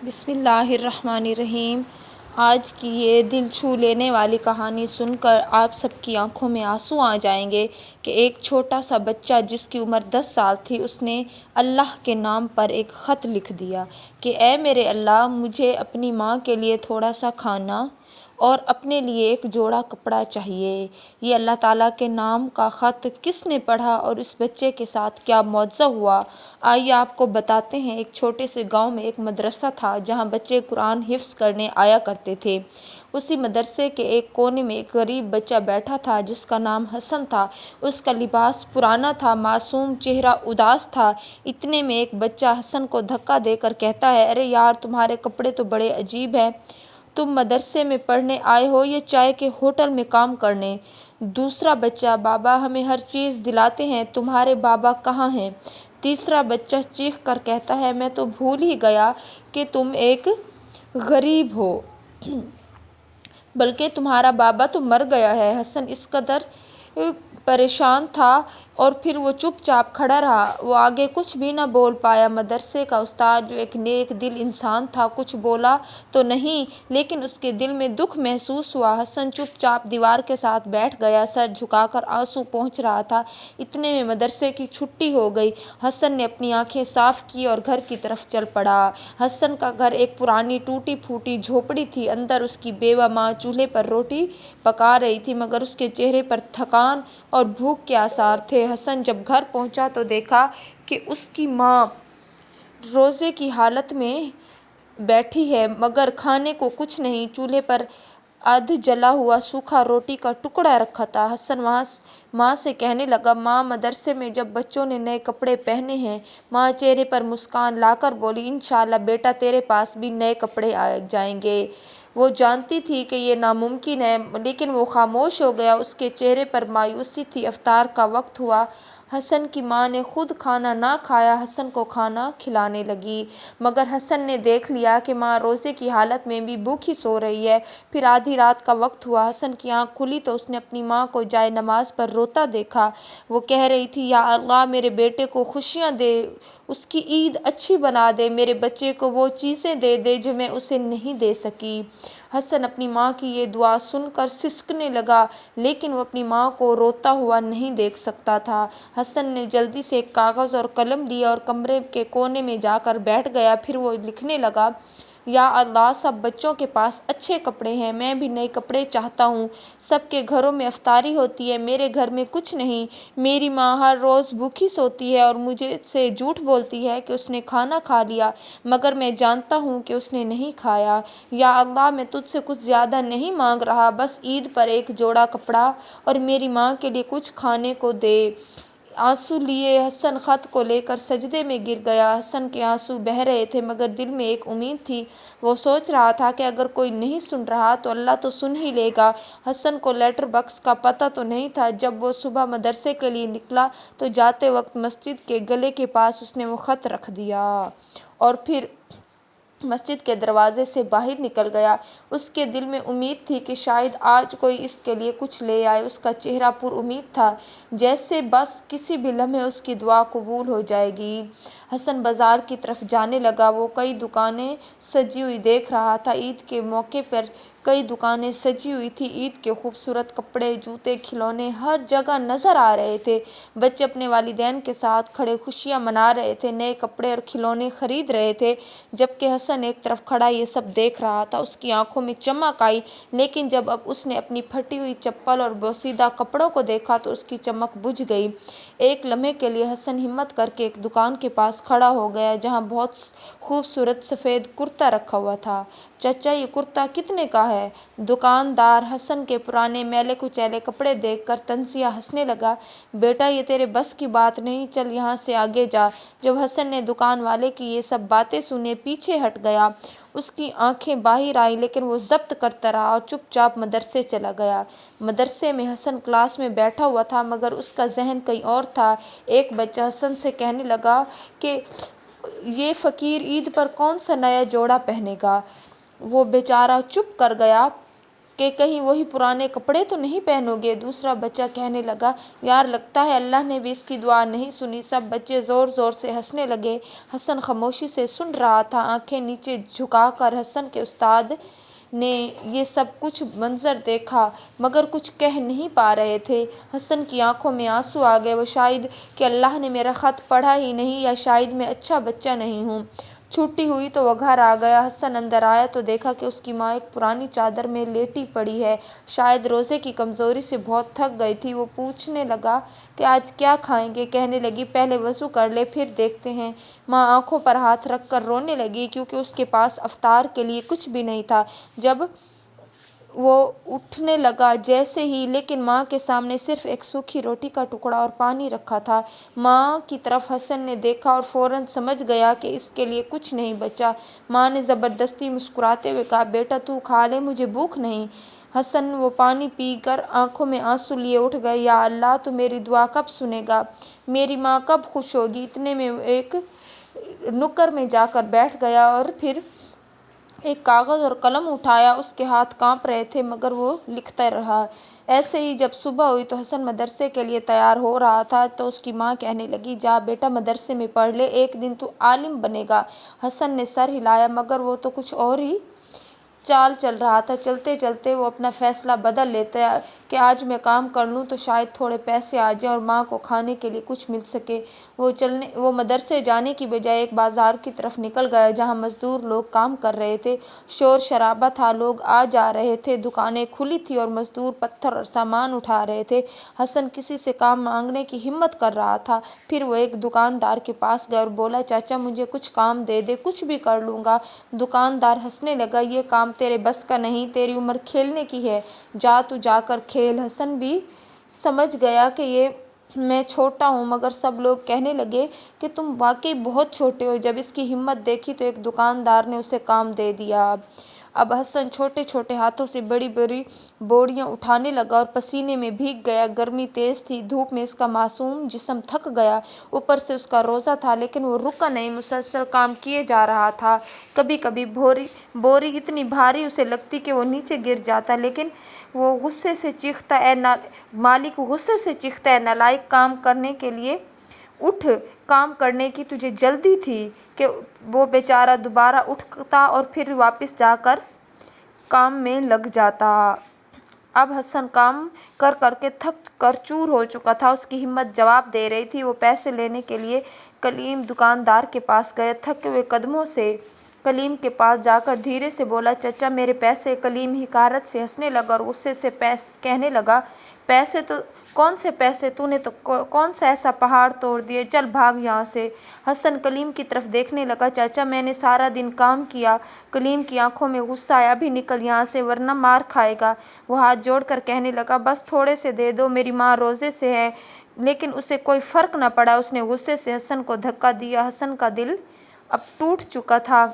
بسم اللہ الرحمن الرحیم۔ آج کی یہ دل چھو لینے والی کہانی سن کر آپ سب کی آنکھوں میں آنسو آ جائیں گے کہ ایک چھوٹا سا بچہ جس کی عمر 10 سال تھی، اس نے اللہ کے نام پر ایک خط لکھ دیا کہ اے میرے اللہ، مجھے اپنی ماں کے لیے تھوڑا سا کھانا اور اپنے لیے ایک جوڑا کپڑا چاہیے۔ یہ اللہ تعالیٰ کے نام کا خط کس نے پڑھا اور اس بچے کے ساتھ کیا معجزہ ہوا، آئیے آپ کو بتاتے ہیں۔ ایک چھوٹے سے گاؤں میں ایک مدرسہ تھا جہاں بچے قرآن حفظ کرنے آیا کرتے تھے۔ اسی مدرسے کے ایک کونے میں ایک غریب بچہ بیٹھا تھا جس کا نام حسن تھا۔ اس کا لباس پرانا تھا، معصوم چہرہ اداس تھا۔ اتنے میں ایک بچہ حسن کو دھکا دے کر کہتا ہے، ارے یار، تمہارے کپڑے تو بڑے عجیب ہیں، تم مدرسے میں پڑھنے آئے ہو یا چائے کے ہوٹل میں کام کرنے؟ دوسرا بچہ، بابا ہمیں ہر چیز دلاتے ہیں، تمہارے بابا کہاں ہیں؟ تیسرا بچہ چیخ کر کہتا ہے، میں تو بھول ہی گیا کہ تم ایک غریب ہو، بلکہ تمہارا بابا تو مر گیا ہے۔ حسن اس قدر پریشان تھا اور پھر وہ چپ چاپ کھڑا رہا، وہ آگے کچھ بھی نہ بول پایا۔ مدرسے کا استاد جو ایک نیک دل انسان تھا، کچھ بولا تو نہیں، لیکن اس کے دل میں دکھ محسوس ہوا۔ حسن چپ چاپ دیوار کے ساتھ بیٹھ گیا، سر جھکا کر آنسو پہنچ رہا تھا۔ اتنے میں مدرسے کی چھٹی ہو گئی۔ حسن نے اپنی آنکھیں صاف کی اور گھر کی طرف چل پڑا۔ حسن کا گھر ایک پرانی ٹوٹی پھوٹی جھونپڑی تھی۔ اندر اس کی بیوہ ماں چولہے پر روٹی پکا رہی تھی، مگر اس کے چہرے پر تھکان اور بھوک کے آثار تھے۔ حسن جب گھر پہنچا تو دیکھا کہ اس کی ماں روزے کی حالت میں بیٹھی ہے، مگر کھانے کو کچھ نہیں۔ چولہے پر ادھ جلا ہوا سوکھا روٹی کا ٹکڑا رکھا تھا۔ حسن ماں سے کہنے لگا، ماں، مدرسے میں جب بچوں نے نئے کپڑے پہنے ہیں؟ ماں چہرے پر مسکان لا کر بولی، انشاءاللہ بیٹا، تیرے پاس بھی نئے کپڑے آ جائیں گے۔ وہ جانتی تھی کہ یہ ناممکن ہے، لیکن وہ خاموش ہو گیا۔ اس کے چہرے پر مایوسی تھی۔ افطار کا وقت ہوا۔ حسن کی ماں نے خود کھانا نہ کھایا، حسن کو کھانا کھلانے لگی، مگر حسن نے دیکھ لیا کہ ماں روزے کی حالت میں بھی بھوکی سو رہی ہے۔ پھر آدھی رات کا وقت ہوا۔ حسن کی آنکھ کھلی تو اس نے اپنی ماں کو جائے نماز پر روتا دیکھا۔ وہ کہہ رہی تھی، یا اللہ، میرے بیٹے کو خوشیاں دے، اس کی عید اچھی بنا دے، میرے بچے کو وہ چیزیں دے دے جو میں اسے نہیں دے سکی۔ حسن اپنی ماں کی یہ دعا سن کر سسکنے لگا، لیکن وہ اپنی ماں کو روتا ہوا نہیں دیکھ سکتا تھا۔ حسن نے جلدی سے ایک کاغذ اور قلم لیا اور کمرے کے کونے میں جا کر بیٹھ گیا۔ پھر وہ لکھنے لگا، یا اللہ، سب بچوں کے پاس اچھے کپڑے ہیں، میں بھی نئے کپڑے چاہتا ہوں۔ سب کے گھروں میں افطاری ہوتی ہے، میرے گھر میں کچھ نہیں۔ میری ماں ہر روز بھوکی سوتی ہے اور مجھ سے جھوٹ بولتی ہے کہ اس نے کھانا کھا لیا، مگر میں جانتا ہوں کہ اس نے نہیں کھایا۔ یا اللہ، میں تجھ سے کچھ زیادہ نہیں مانگ رہا، بس عید پر ایک جوڑا کپڑا اور میری ماں کے لیے کچھ کھانے کو دے۔ آنسو لیے حسن خط کو لے کر سجدے میں گر گیا۔ حسن کے آنسو بہہ رہے تھے، مگر دل میں ایک امید تھی۔ وہ سوچ رہا تھا کہ اگر کوئی نہیں سن رہا تو اللہ تو سن ہی لے گا۔ حسن کو لیٹر باکس کا پتہ تو نہیں تھا۔ جب وہ صبح مدرسے کے لیے نکلا تو جاتے وقت مسجد کے گلے کے پاس اس نے وہ خط رکھ دیا اور پھر مسجد کے دروازے سے باہر نکل گیا۔ اس کے دل میں امید تھی کہ شاید آج کوئی اس کے لیے کچھ لے آئے۔ اس کا چہرہ پر امید تھا، جیسے بس کسی بھی لمحے اس کی دعا قبول ہو جائے گی۔ حسن بازار کی طرف جانے لگا۔ وہ کئی دکانیں سجی ہوئی دیکھ رہا تھا۔ عید کے موقع پر کئی دکانیں سجی ہوئی تھیں۔ عید کے خوبصورت کپڑے، جوتے، کھلونے ہر جگہ نظر آ رہے تھے۔ بچے اپنے والدین کے ساتھ کھڑے خوشیاں منا رہے تھے، نئے کپڑے اور کھلونے خرید رہے تھے۔ جبکہ حسن ایک طرف کھڑا یہ سب دیکھ رہا تھا، اس کی آنکھوں میں چمک آئی، لیکن جب اب اس نے اپنی پھٹی ہوئی چپل اور بوسیدہ کپڑوں کو دیکھا تو اس کی چمک بجھ گئی۔ ایک لمحے کے لیے حسن ہمت کر کے ایک دکان کے پاس کھڑا ہو گیا جہاں بہت خوبصورت سفید کرتا رکھا ہوا تھا۔ چچا، یہ کرتا کتنے کا ہے؟ دکاندار حسن کے پرانے میلے کچیلے کپڑے دیکھ کر طنزیہ ہنسنے لگا۔ بیٹا، یہ تیرے بس کی بات نہیں، چل یہاں سے آگے جا۔ جب حسن نے دکان والے کی یہ سب باتیں سنیں، پیچھے ہٹ گیا۔ اس کی آنکھیں باہر آئیں، لیکن وہ ضبط کرتا رہا اور چپ چاپ مدرسے چلا گیا۔ مدرسے میں حسن کلاس میں بیٹھا ہوا تھا، مگر اس کا ذہن کہیں اور تھا۔ ایک بچہ حسن سے کہنے لگا کہ یہ فقیر عید پر کون سا نیا جوڑا پہنے گا؟ وہ بیچارہ چپ کر گیا۔ کہ کہیں وہی پرانے کپڑے تو نہیں پہنوگے؟ دوسرا بچہ کہنے لگا، یار لگتا ہے اللہ نے بھی اس کی دعا نہیں سنی۔ سب بچے زور زور سے ہنسنے لگے۔ حسن خاموشی سے سن رہا تھا، آنکھیں نیچے جھکا کر۔ حسن کے استاد نے یہ سب کچھ منظر دیکھا مگر کچھ کہہ نہیں پا رہے تھے۔ حسن کی آنکھوں میں آنسو آ گئے۔ وہ شاید کہ اللہ نے میرا خط پڑھا ہی نہیں، یا شاید میں اچھا بچہ نہیں ہوں۔ چھٹی ہوئی تو وہ گھر آ گیا۔ حسن اندر آیا تو دیکھا کہ اس کی ماں ایک پرانی چادر میں لیٹی پڑی ہے، شاید روزے کی کمزوری سے بہت تھک گئی تھی۔ وہ پوچھنے لگا کہ آج کیا کھائیں گے؟ کہنے لگی، پہلے وضو کر لے پھر دیکھتے ہیں۔ ماں آنکھوں پر ہاتھ رکھ کر رونے لگی کیونکہ اس کے پاس افطار کے لیے کچھ بھی نہیں تھا۔ جب وہ اٹھنے لگا جیسے ہی، لیکن ماں کے سامنے صرف ایک سوکھی روٹی کا ٹکڑا اور پانی رکھا تھا۔ ماں کی طرف حسن نے دیکھا اور فوراً سمجھ گیا کہ اس کے لیے کچھ نہیں بچا۔ ماں نے زبردستی مسکراتے ہوئے کہا، بیٹا تو کھا لے، مجھے بھوک نہیں۔ حسن وہ پانی پی کر آنکھوں میں آنسو لیے اٹھ گئے۔ یا اللہ، تو میری دعا کب سنے گا؟ میری ماں کب خوش ہوگی؟ اتنے میں ایک نکر میں جا کر بیٹھ گیا اور پھر ایک کاغذ اور قلم اٹھایا۔ اس کے ہاتھ کانپ رہے تھے مگر وہ لکھتا رہا۔ ایسے ہی جب صبح ہوئی تو حسن مدرسے کے لیے تیار ہو رہا تھا تو اس کی ماں کہنے لگی، جا بیٹا مدرسے میں پڑھ لے، ایک دن تو عالم بنے گا۔ حسن نے سر ہلایا مگر وہ تو کچھ اور ہی چال چل رہا تھا۔ چلتے چلتے وہ اپنا فیصلہ بدل لیتا کہ آج میں کام کر لوں تو شاید تھوڑے پیسے آ جائیں اور ماں کو کھانے کے لیے کچھ مل سکے۔ وہ مدرسے جانے کی بجائے ایک بازار کی طرف نکل گیا جہاں مزدور لوگ کام کر رہے تھے۔ شور شرابہ تھا، لوگ آ جا رہے تھے، دکانیں کھلی تھیں اور مزدور پتھر اور سامان اٹھا رہے تھے۔ حسن کسی سے کام مانگنے کی ہمت کر رہا تھا۔ پھر وہ ایک دکاندار کے پاس گیا اور بولا، چاچا مجھے کچھ کام دے دے، کچھ بھی کر لوں گا۔ دکاندار ہنسنے لگا، یہ کام تیرے بس کا نہیں، تیری عمر کھیلنے کی ہے، جا تو جا کر کھیل۔ حسن بھی سمجھ گیا کہ یہ میں چھوٹا ہوں مگر سب لوگ کہنے لگے کہ تم واقعی بہت چھوٹے ہو۔ جب اس کی ہمت دیکھی تو ایک دکاندار نے اسے کام دے دیا۔ اب حسن چھوٹے چھوٹے ہاتھوں سے بڑی بڑی بوریاں اٹھانے لگا اور پسینے میں بھیگ گیا۔ گرمی تیز تھی، دھوپ میں اس کا معصوم جسم تھک گیا، اوپر سے اس کا روزہ تھا، لیکن وہ رکا نہیں، مسلسل کام کیے جا رہا تھا۔ کبھی کبھی بوری اتنی بھاری اسے لگتی کہ وہ نیچے گر جاتا، لیکن وہ غصے سے چیختا، مالک غصے سے چیختا، اے نالائق، کام کرنے کے لیے اٹھ، کام کرنے کی تجھے جلدی تھی کہ وہ بیچارہ دوبارہ اٹھتا اور پھر واپس جا کر کام میں لگ جاتا۔ اب حسن کام کر کر کے تھک کر چور ہو چکا تھا، اس کی ہمت جواب دے رہی تھی۔ وہ پیسے لینے کے لیے کلیم دکاندار کے پاس گیا، تھکے ہوئے قدموں سے کلیم کے پاس جا کر دھیرے سے بولا، چچا میرے پیسے۔ کلیم حقارت سے ہنسنے لگا اور غصے سے کہنے لگا، پیسے تو کون سے پیسے، تو نے تو کون سا ایسا پہاڑ توڑ دیا، چل بھاگ یہاں سے۔ حسن کلیم کی طرف دیکھنے لگا، چاچا میں نے سارا دن کام کیا۔ کلیم کی آنکھوں میں غصہ آیا، ابھی نکل یہاں سے ورنہ مار کھائے گا۔ وہ ہاتھ جوڑ کر کہنے لگا، بس تھوڑے سے دے دو، میری ماں روزے سے ہے۔ لیکن اسے کوئی فرق نہ پڑا، اس نے غصے سے حسن کو دھکا دیا۔ حسن کا دل اب ٹوٹ چکا تھا،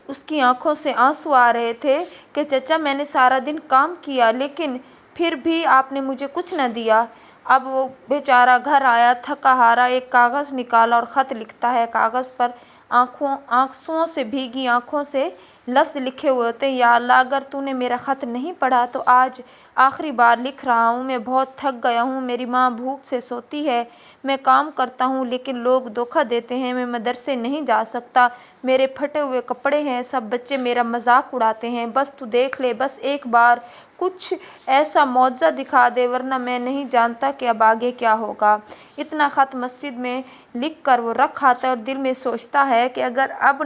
اس کی آنکھوں سے آنسو آ رہے تھے کہ چچا میں نے سارا دن کام کیا لیکن پھر بھی آپ نے مجھے کچھ نہ دیا۔ اب وہ بیچارہ گھر آیا تھکا ہارا، ایک کاغذ نکالا اور خط لکھتا ہے۔ کاغذ پر آنسوؤں سے بھیگی آنکھوں سے لفظ لکھے ہوئے ہوتے ہیں، یا اللہ اگر تو نے میرا خط نہیں پڑھا تو آج آخری بار لکھ رہا ہوں، میں بہت تھک گیا ہوں، میری ماں بھوک سے سوتی ہے، میں کام کرتا ہوں لیکن لوگ دھوکا دیتے ہیں، میں مدرسے نہیں جا سکتا، میرے پھٹے ہوئے کپڑے ہیں، سب بچے میرا مذاق اڑاتے ہیں، بس تو دیکھ لے، بس ایک بار کچھ ایسا معجزہ دکھا دے ورنہ میں نہیں جانتا کہ اب آگے کیا ہوگا۔ اتنا خط مسجد میں لکھ کر وہ رکھ آتا ہے اور دل میں سوچتا ہے کہ اگر اب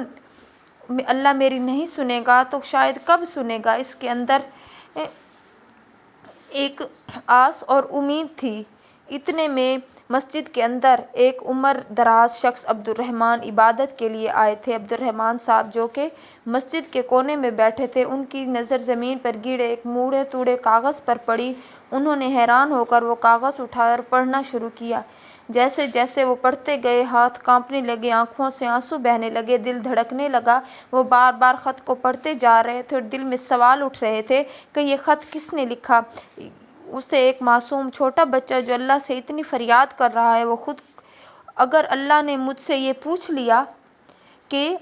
اللہ میری نہیں سنے گا تو شاید کب سنے گا۔ اس کے اندر ایک آس اور امید تھی۔ اتنے میں مسجد کے اندر ایک عمر دراز شخص عبد الرحمن عبادت کے لیے آئے تھے۔ عبد الرحمن صاحب جو کہ مسجد کے کونے میں بیٹھے تھے، ان کی نظر زمین پر گرے ایک مڑے توڑے کاغذ پر پڑی۔ انہوں نے حیران ہو کر وہ کاغذ اٹھایا اور پڑھنا شروع کیا۔ جیسے جیسے وہ پڑھتے گئے ہاتھ کانپنے لگے، آنکھوں سے آنسو بہنے لگے، دل دھڑکنے لگا۔ وہ بار بار خط کو پڑھتے جا رہے تھے اور دل میں سوال اٹھ رہے تھے کہ یہ خط کس نے لکھا۔ اسے ایک معصوم چھوٹا بچہ جو اللہ سے اتنی فریاد کر رہا ہے، وہ خود اگر اللہ نے مجھ سے یہ پوچھ لیا کہ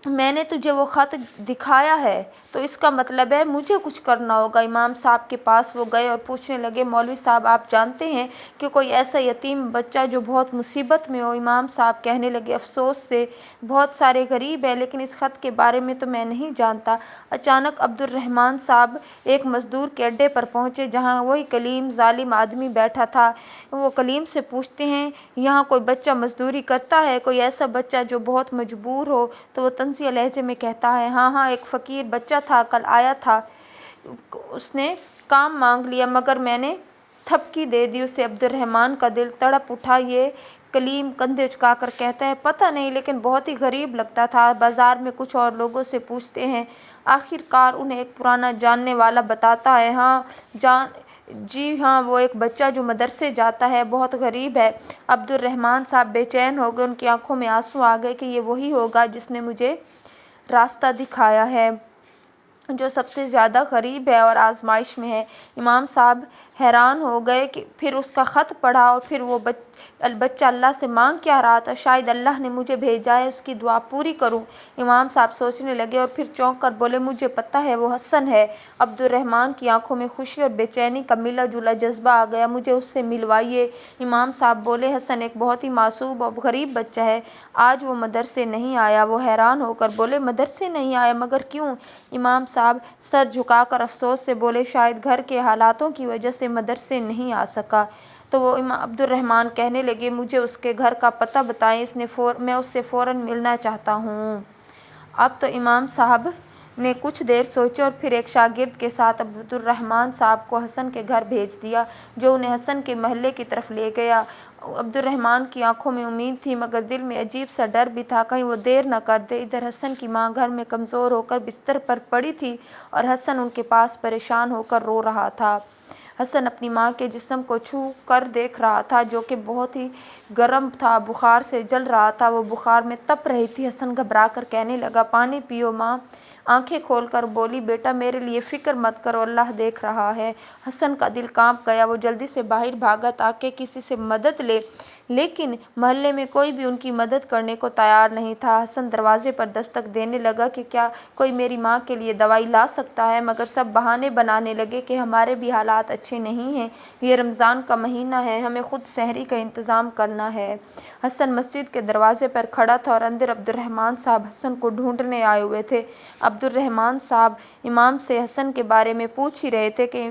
میں نے تجھے وہ خط دکھایا ہے تو اس کا مطلب ہے مجھے کچھ کرنا ہوگا۔ امام صاحب کے پاس وہ گئے اور پوچھنے لگے، مولوی صاحب آپ جانتے ہیں کہ کوئی ایسا یتیم بچہ جو بہت مصیبت میں ہو؟ امام صاحب کہنے لگے، افسوس سے بہت سارے غریب ہیں، لیکن اس خط کے بارے میں تو میں نہیں جانتا۔ اچانک عبد الرحمن صاحب ایک مزدور کے اڈے پر پہنچے جہاں وہی کلیم ظالم آدمی بیٹھا تھا۔ وہ کلیم سے پوچھتے ہیں، یہاں کوئی بچہ مزدوری کرتا ہے؟ کوئی ایسا بچہ جو بہت مجبور ہو؟ تو وہ طنزیہ لہجے میں کہتا ہے، ہاں ہاں، ایک فقیر بچہ تھا، کل آیا تھا، اس نے کام مانگ لیا مگر میں نے تھپکی دے دی اسے۔ عبد الرحمن کا دل تڑپ اٹھا۔ یہ کلیم کندھے اچکا کر کہتا ہے، پتہ نہیں، لیکن بہت ہی غریب لگتا تھا۔ بازار میں کچھ اور لوگوں سے پوچھتے ہیں، آخر کار انہیں ایک پرانا جاننے والا بتاتا ہے، جی ہاں، وہ ایک بچہ جو مدرسے جاتا ہے، بہت غریب ہے۔ عبد الرحمن صاحب بے چین ہو گئے، ان کی آنکھوں میں آنسو آ گئے کہ یہ وہی ہوگا جس نے مجھے راستہ دکھایا ہے، جو سب سے زیادہ غریب ہے اور آزمائش میں ہے۔ امام صاحب حیران ہو گئے، پھر اس کا خط پڑھا اور پھر وہ بچہ اللہ سے مانگ کیا رہا تھا؟ شاید اللہ نے مجھے بھیجا ہے اس کی دعا پوری کروں۔ امام صاحب سوچنے لگے اور پھر چونک کر بولے، مجھے پتہ ہے، وہ حسن ہے۔ عبد الرحمن کی آنکھوں میں خوشی اور بے چینی کا ملا جلا جذبہ آ گیا، مجھے اس سے ملوائیے۔ امام صاحب بولے، حسن ایک بہت ہی معصوم اور غریب بچہ ہے، آج وہ مدرسے نہیں آیا۔ وہ حیران ہو کر بولے، مدرسے نہیں آیا؟ مگر کیوں؟ امام صاحب سر جھکا کر افسوس سے بولے، شاید گھر کے حالاتوں کی وجہ سے مدرسے نہیں آ سکا۔ تو وہ عبد الرحمن کہنے لگے، مجھے اس کے گھر کا پتہ بتائیں، میں اس سے فوراً ملنا چاہتا ہوں۔ اب تو امام صاحب نے کچھ دیر سوچے اور پھر ایک شاگرد کے ساتھ عبد الرحمن صاحب کو حسن کے گھر بھیج دیا، جو انہیں حسن کے محلے کی طرف لے گیا۔ عبد الرحمن کی آنکھوں میں امید تھی مگر دل میں عجیب سا ڈر بھی تھا، کہیں وہ دیر نہ کر دے۔ ادھر حسن کی ماں گھر میں کمزور ہو کر بستر پر پڑی تھی اور حسن ان کے پاس پریشان ہو کر رو رہا تھا۔ حسن اپنی ماں کے جسم کو چھو کر دیکھ رہا تھا جو کہ بہت ہی گرم تھا، بخار سے جل رہا تھا، وہ بخار میں تپ رہی تھی۔ حسن گھبرا کر کہنے لگا، پانی پیو۔ ماں آنکھیں کھول کر بولی، بیٹا میرے لیے فکر مت کرو، اللہ دیکھ رہا ہے۔ حسن کا دل کانپ گیا، وہ جلدی سے باہر بھاگا تاکہ کسی سے مدد لے، لیکن محلے میں کوئی بھی ان کی مدد کرنے کو تیار نہیں تھا۔ حسن دروازے پر دستک دینے لگا کہ کیا کوئی میری ماں کے لیے دوائی لا سکتا ہے، مگر سب بہانے بنانے لگے کہ ہمارے بھی حالات اچھے نہیں ہیں، یہ رمضان کا مہینہ ہے، ہمیں خود سحری کا انتظام کرنا ہے۔ حسن مسجد کے دروازے پر کھڑا تھا اور اندر عبد الرحمن صاحب حسن کو ڈھونڈنے آئے ہوئے تھے۔ عبد الرحمن صاحب امام سے حسن کے بارے میں پوچھ ہی رہے تھے کہ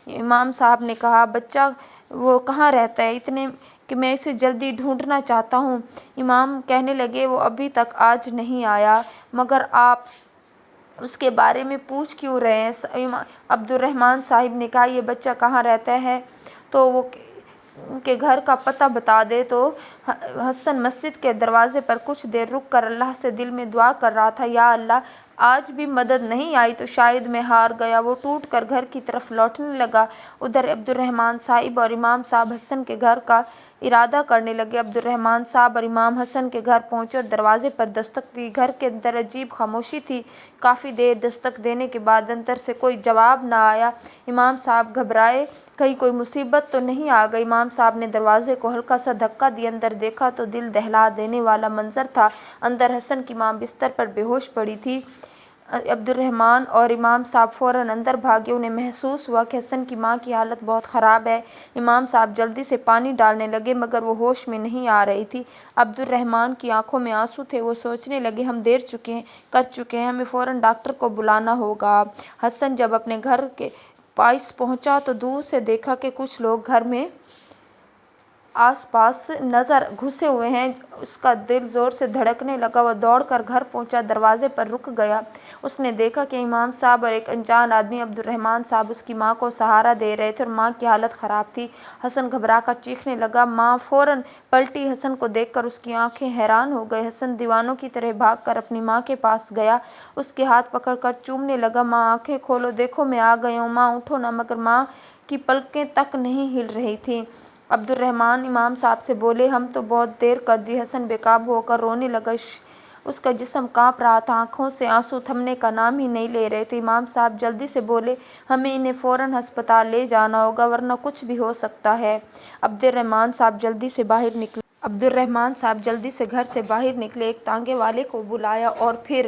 امام صاحب نے کہا، بچہ وہ کہاں رہتا ہے اتنے کہ میں اسے جلدی ڈھونڈنا چاہتا ہوں۔ امام کہنے لگے، وہ ابھی تک آج نہیں آیا، مگر آپ اس کے بارے میں پوچھ کیوں رہے ہیں؟ عبد الرحمن صاحب نے کہا، یہ بچہ کہاں رہتا ہے تو وہ کے گھر کا پتہ بتا دے۔ تو حسن مسجد کے دروازے پر کچھ دیر رک کر اللہ سے دل میں دعا کر رہا تھا، یا اللہ، آج بھی مدد نہیں آئی تو شاید میں ہار گیا۔ وہ ٹوٹ کر گھر کی طرف لوٹنے لگا۔ ادھر عبد الرحمن صاحب اور امام صاحب حسن کے گھر کا ارادہ کرنے لگے۔ عبد الرحمن صاحب اور امام حسن کے گھر پہنچے اور دروازے پر دستک دی۔ گھر کے اندر عجیب خاموشی تھی۔ کافی دیر دستک دینے کے بعد اندر سے کوئی جواب نہ آیا۔ امام صاحب گھبرائے، کہیں کوئی مصیبت تو نہیں آ گئی۔ امام صاحب نے دروازے کو ہلکا سا دھکا دیا، اندر دیکھا تو دل دہلا دینے والا منظر تھا۔ اندر حسن کی ماں بستر پر بے ہوش پڑی تھی۔ عبد الرحمن اور امام صاحب فوراً اندر بھاگے، انہیں محسوس ہوا کہ حسن کی ماں کی حالت بہت خراب ہے۔ امام صاحب جلدی سے پانی ڈالنے لگے مگر وہ ہوش میں نہیں آ رہی تھی۔ عبد الرحمن کی آنکھوں میں آنسو تھے، وہ سوچنے لگے، ہم دیر کر چکے ہیں، ہمیں فوراً ڈاکٹر کو بلانا ہوگا۔ حسن جب اپنے گھر کے پاس پہنچا تو دور سے دیکھا کہ کچھ لوگ گھر میں آس پاس نظر گھسے ہوئے ہیں۔ اس کا دل زور سے دھڑکنے لگا، وہ دوڑ کر گھر پہنچا، دروازے پر رک گیا۔ اس نے دیکھا کہ امام صاحب اور ایک انجان آدمی عبد الرحمن صاحب اس کی ماں کو سہارا دے رہے تھے اور ماں کی حالت خراب تھی۔ حسن گھبرا کر چیخنے لگا، ماں فوراً پلٹی، حسن کو دیکھ کر اس کی آنکھیں حیران ہو گئی۔ حسن دیوانوں کی طرح بھاگ کر اپنی ماں کے پاس گیا، اس کے ہاتھ پکڑ کر چومنے لگا، ماں آنکھیں کھولو، دیکھو میں آ گیا ہوں، ماں اٹھو نا، مگر ماں کی پلکیں تک نہیں ہل رہی تھیں۔ عبد الرحمن امام صاحب سے بولے، ہم تو بہت دیر کر دی۔ حسن بے قابو ہو کر رونے لگا، اس کا جسم کانپ رہا تھا، آنکھوں سے آنسو تھمنے کا نام ہی نہیں لے رہے تھے۔ امام صاحب جلدی سے بولے، ہمیں انہیں فوراً ہسپتال لے جانا ہوگا ورنہ کچھ بھی ہو سکتا ہے۔ عبد الرحمن صاحب جلدی سے باہر نکلے۔ عبد الرحمن صاحب جلدی سے گھر سے باہر نکلے، ایک تانگے والے کو بلایا اور پھر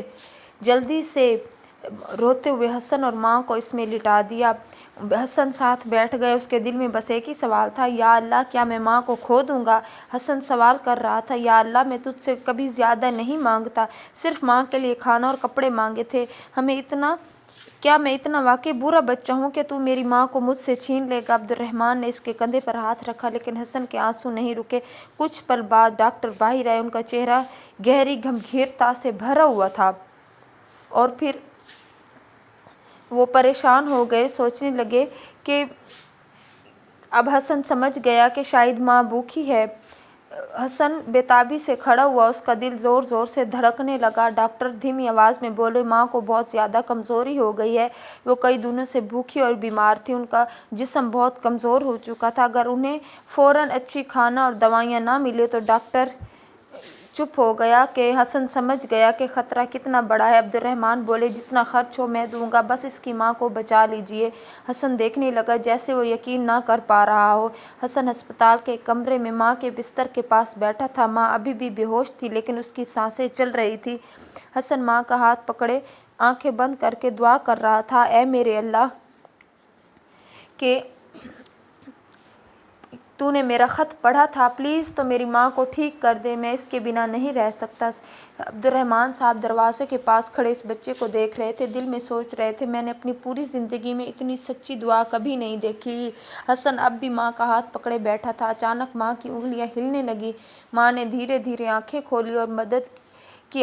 جلدی سے روتے ہوئے حسن اور ماں کو اس میں لٹا دیا۔ حسن ساتھ بیٹھ گئے، اس کے دل میں بس ایک ہی سوال تھا، یا اللہ کیا میں ماں کو کھو دوں گا؟ حسن سوال کر رہا تھا، یا اللہ میں تجھ سے کبھی زیادہ نہیں مانگتا، صرف ماں کے لیے کھانا اور کپڑے مانگے تھے، کیا میں اتنا واقعی برا بچہ ہوں کہ تو میری ماں کو مجھ سے چھین لے گا؟ عبد الرحمن نے اس کے کندھے پر ہاتھ رکھا، لیکن حسن کے آنسو نہیں رکے۔ کچھ پل بعد ڈاکٹر باہر آئے، ان کا چہرہ گہری گمبھیرتا سے بھرا ہوا تھا اور پھر وہ پریشان ہو گئے، سوچنے لگے کہ اب حسن سمجھ گیا کہ شاید ماں بھوکی ہے۔ حسن بے تابی سے کھڑا ہوا، اس کا دل زور زور سے دھڑکنے لگا۔ ڈاکٹر دھیمی آواز میں بولے، ماں کو بہت زیادہ کمزوری ہو گئی ہے، وہ کئی دنوں سے بھوکی اور بیمار تھی، ان کا جسم بہت کمزور ہو چکا تھا، اگر انہیں فوراً اچھی کھانا اور دوائیاں نہ ملیں تو۔ ڈاکٹر چپ ہو گیا کہ حسن سمجھ گیا کہ خطرہ کتنا بڑا ہے۔ عبد الرحمن بولے، جتنا خرچ ہو میں دوں گا، بس اس کی ماں کو بچا لیجیے۔ حسن دیکھنے لگا جیسے وہ یقین نہ کر پا رہا ہو۔ حسن ہسپتال کے ایک کمرے میں ماں کے بستر کے پاس بیٹھا تھا، ماں ابھی بھی بے ہوش تھی لیکن اس کی سانسیں چل رہی تھیں۔ حسن ماں کا ہاتھ پکڑے آنکھیں بند کر کے دعا کر رہا تھا، اے میرے اللہ کہ تو نے میرا خط پڑھا تھا، پلیز تو میری ماں کو ٹھیک کر دے، میں اس کے بنا نہیں رہ سکتا۔ عبد الرحمن صاحب دروازے کے پاس کھڑے اس بچے کو دیکھ رہے تھے، دل میں سوچ رہے تھے، میں نے اپنی پوری زندگی میں اتنی سچی دعا کبھی نہیں دیکھی۔ حسن اب بھی ماں کا ہاتھ پکڑے بیٹھا تھا، اچانک ماں کی انگلیاں ہلنے لگیں، ماں نے دھیرے دھیرے آنکھیں کھولی اور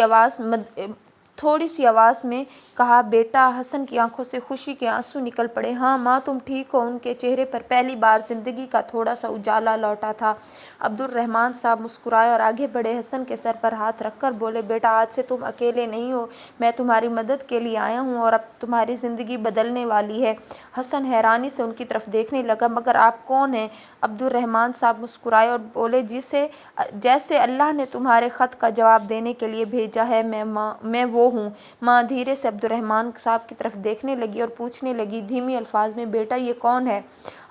تھوڑی سی آواز میں کہا، بیٹا۔ حسن کی آنکھوں سے خوشی کے آنسو نکل پڑے۔ ہاں ماں، تم ٹھیک ہو؟ ان کے چہرے پر پہلی بار زندگی کا تھوڑا سا اجالا لوٹا تھا۔ عبد الرحمن صاحب مسکرائے اور آگے بڑھے، حسن کے سر پر ہاتھ رکھ کر بولے، بیٹا آج سے تم اکیلے نہیں ہو، میں تمہاری مدد کے لیے آیا ہوں اور اب تمہاری زندگی بدلنے والی ہے۔ حسن حیرانی سے ان کی طرف دیکھنے لگا، مگر آپ کون ہیں؟ عبد الرحمن صاحب مسکرائے اور بولے، جیسے اللہ نے تمہارے خط کا جواب دینے کے لیے بھیجا ہے، میں وہ ہوں۔ ماں دھیرے سے عبد الرحمن صاحب کی طرف دیکھنے لگی اور پوچھنے لگی دھیمے الفاظ میں، بیٹا یہ کون ہے؟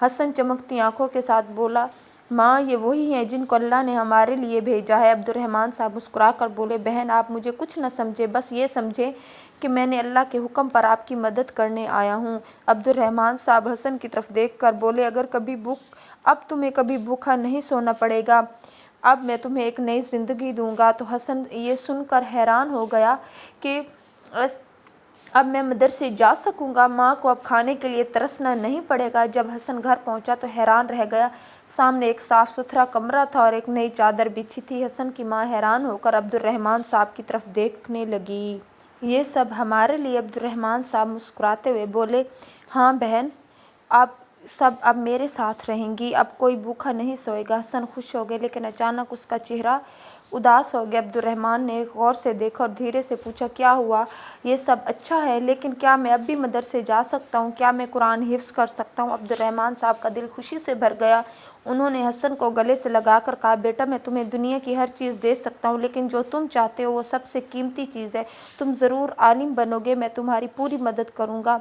حسن چمکتی آنکھوں کے ساتھ بولا، ماں یہ وہی ہیں جن کو اللہ نے ہمارے لیے بھیجا ہے۔ عبد الرحمن صاحب مسکرا کر بولے، بہن آپ مجھے کچھ نہ سمجھیں، بس یہ سمجھیں کہ میں نے اللہ کے حکم پر آپ کی مدد کرنے آیا ہوں۔ عبد الرحمن صاحب حسن کی طرف دیکھ کر بولے، اب تمہیں کبھی بھوکا نہیں سونا پڑے گا، اب میں تمہیں ایک نئی زندگی دوں گا۔ تو حسن یہ سن کر حیران ہو گیا کہ اب میں مدرسے جا سکوں گا، ماں کو اب کھانے کے لیے ترسنا نہیں پڑے گا۔ جب حسن گھر پہنچا تو حیران رہ گیا، سامنے ایک صاف ستھرا کمرہ تھا اور ایک نئی چادر بچھی تھی۔ حسن کی ماں حیران ہو کر عبد الرحمن صاحب کی طرف دیکھنے لگی۔ یہ سب ہمارے لیے؟ عبد الرحمن صاحب مسکراتے ہوئے بولے، ہاں بہن، آپ سب اب میرے ساتھ رہیں گی، اب کوئی بھوکا نہیں سوئے گا۔ حسن خوش ہو گئے لیکن اچانک اس کا چہرہ اداس ہو گیا۔ عبد الرحمن نے غور سے دیکھا اور دھیرے سے پوچھا، کیا ہوا؟ یہ سب اچھا ہے لیکن کیا میں اب بھی مدرسے جا سکتا ہوں؟ کیا میں قرآن حفظ کر سکتا ہوں؟ عبد الرحمن صاحب کا دل خوشی سے بھر گیا، انہوں نے حسن کو گلے سے لگا کر کہا، بیٹا میں تمہیں دنیا کی ہر چیز دے سکتا ہوں لیکن جو تم چاہتے ہو وہ سب سے قیمتی چیز ہے، تم ضرور عالم بنو گے، میں تمہاری پوری مدد کروں گا۔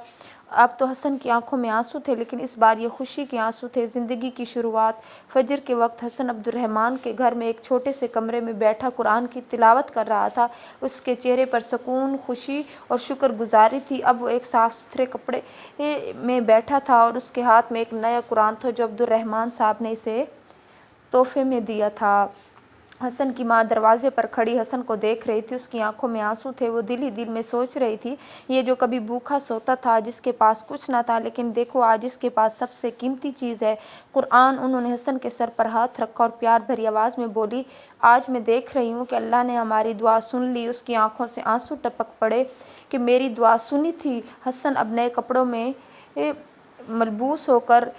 اب تو حسن کی آنکھوں میں آنسو تھے لیکن اس بار یہ خوشی کے آنسو تھے، زندگی کی شروعات۔ فجر کے وقت حسن عبد الرحمن کے گھر میں ایک چھوٹے سے کمرے میں بیٹھا قرآن کی تلاوت کر رہا تھا، اس کے چہرے پر سکون، خوشی اور شکر گزاری تھی۔ اب وہ ایک صاف ستھرے کمرے میں بیٹھا تھا اور اس کے ہاتھ میں ایک نیا قرآن تھا جو عبد الرحمن صاحب نے اسے تحفے میں دیا تھا۔ حسن کی ماں دروازے پر کھڑی حسن کو دیکھ رہی تھی، اس کی آنکھوں میں آنسو تھے، وہ دل ہی دل میں سوچ رہی تھی، یہ جو کبھی بھوکا سوتا تھا، جس کے پاس کچھ نہ تھا، لیکن دیکھو آج اس کے پاس سب سے قیمتی چیز ہے، قرآن۔ انہوں نے حسن کے سر پر ہاتھ رکھا اور پیار بھری آواز میں بولی، آج میں دیکھ رہی ہوں کہ اللہ نے ہماری دعا سن لی۔ اس کی آنکھوں سے آنسو ٹپک پڑے کہ میری دعا سنی تھی۔ حسن اب نئے کپڑوں میں ملبوس ہو کر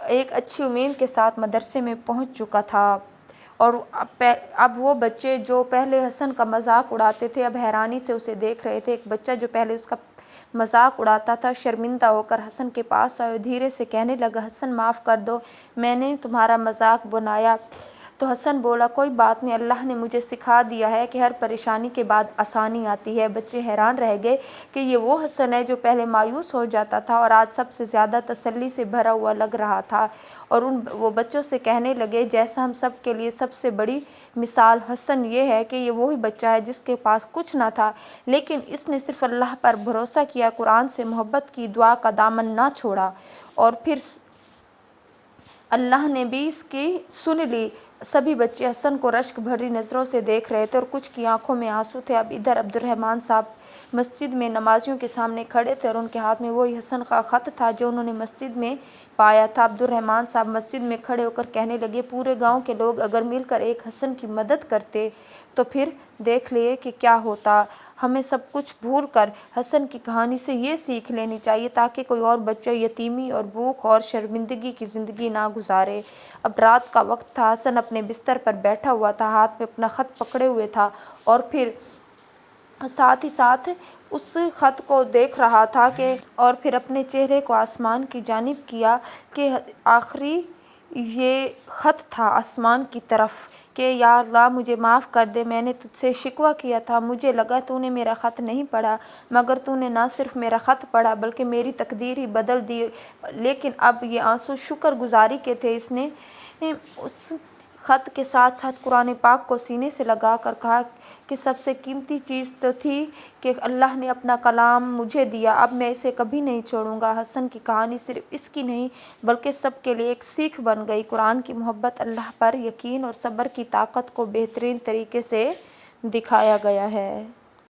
ایک اچھی امید کے ساتھ مدرسے میں پہنچ چکا تھا اور اب وہ بچے جو پہلے حسن کا مذاق اڑاتے تھے اب حیرانی سے اسے دیکھ رہے تھے۔ ایک بچہ جو پہلے اس کا مذاق اڑاتا تھا شرمندہ ہو کر حسن کے پاس آیا اور دھیرے سے کہنے لگا، حسن معاف کر دو، میں نے تمہارا مذاق بنایا، تو حسن بولا کوئی بات نہیں، اللہ نے مجھے سکھا دیا ہے کہ ہر پریشانی کے بعد آسانی آتی ہے۔ بچے حیران رہ گئے کہ یہ وہ حسن ہے جو پہلے مایوس ہو جاتا تھا اور آج سب سے زیادہ تسلی سے بھرا ہوا لگ رہا تھا، اور وہ بچوں سے کہنے لگے جیسا ہم سب کے لیے سب سے بڑی مثال حسن یہ ہے کہ یہ وہی بچہ ہے جس کے پاس کچھ نہ تھا لیکن اس نے صرف اللہ پر بھروسہ کیا، قرآن سے محبت کی، دعا کا دامن نہ چھوڑا، اور پھر اللہ نے بھی اس کی سن لی۔ سبھی بچے حسن کو رشک بھری نظروں سے دیکھ رہے تھے اور کچھ کی آنکھوں میں آنسو تھے۔ اب ادھر عبدالرحمن صاحب مسجد میں نمازیوں کے سامنے کھڑے تھے اور ان کے ہاتھ میں وہی حسن کا خط تھا جو انہوں نے مسجد میں پایا تھا۔ عبدالرحمن صاحب مسجد میں کھڑے ہو کر کہنے لگے، پورے گاؤں کے لوگ اگر مل کر ایک حسن کی مدد کرتے تو پھر دیکھ لیے کہ کیا ہوتا۔ ہمیں سب کچھ بھول کر حسن کی کہانی سے یہ سیکھ لینی چاہیے تاکہ کوئی اور بچہ یتیمی اور بھوک اور شرمندگی کی زندگی نہ گزارے۔ اب رات کا وقت تھا، حسن اپنے بستر پر بیٹھا ہوا تھا، ہاتھ میں اپنا خط پکڑے ہوئے تھا اور پھر ساتھ ہی ساتھ اس خط کو دیکھ رہا تھا اور پھر اپنے چہرے کو آسمان کی جانب کیا کہ آخری یہ خط تھا آسمان کی طرف کہ یا اللہ مجھے معاف کر دے، میں نے تجھ سے شکوہ کیا تھا، مجھے لگا تو نے میرا خط نہیں پڑھا، مگر تو نے نہ صرف میرا خط پڑھا بلکہ میری تقدیر ہی بدل دی۔ لیکن اب یہ آنسو شکر گزاری کے تھے۔ اس نے اس خط کے ساتھ ساتھ قرآن پاک کو سینے سے لگا کر کہا کہ سب سے قیمتی چیز تو تھی کہ اللہ نے اپنا کلام مجھے دیا، اب میں اسے کبھی نہیں چھوڑوں گا۔ حسن کی کہانی صرف اس کی نہیں بلکہ سب کے لیے ایک سیکھ بن گئی۔ قرآن کی محبت، اللہ پر یقین اور صبر کی طاقت کو بہترین طریقے سے دکھایا گیا ہے۔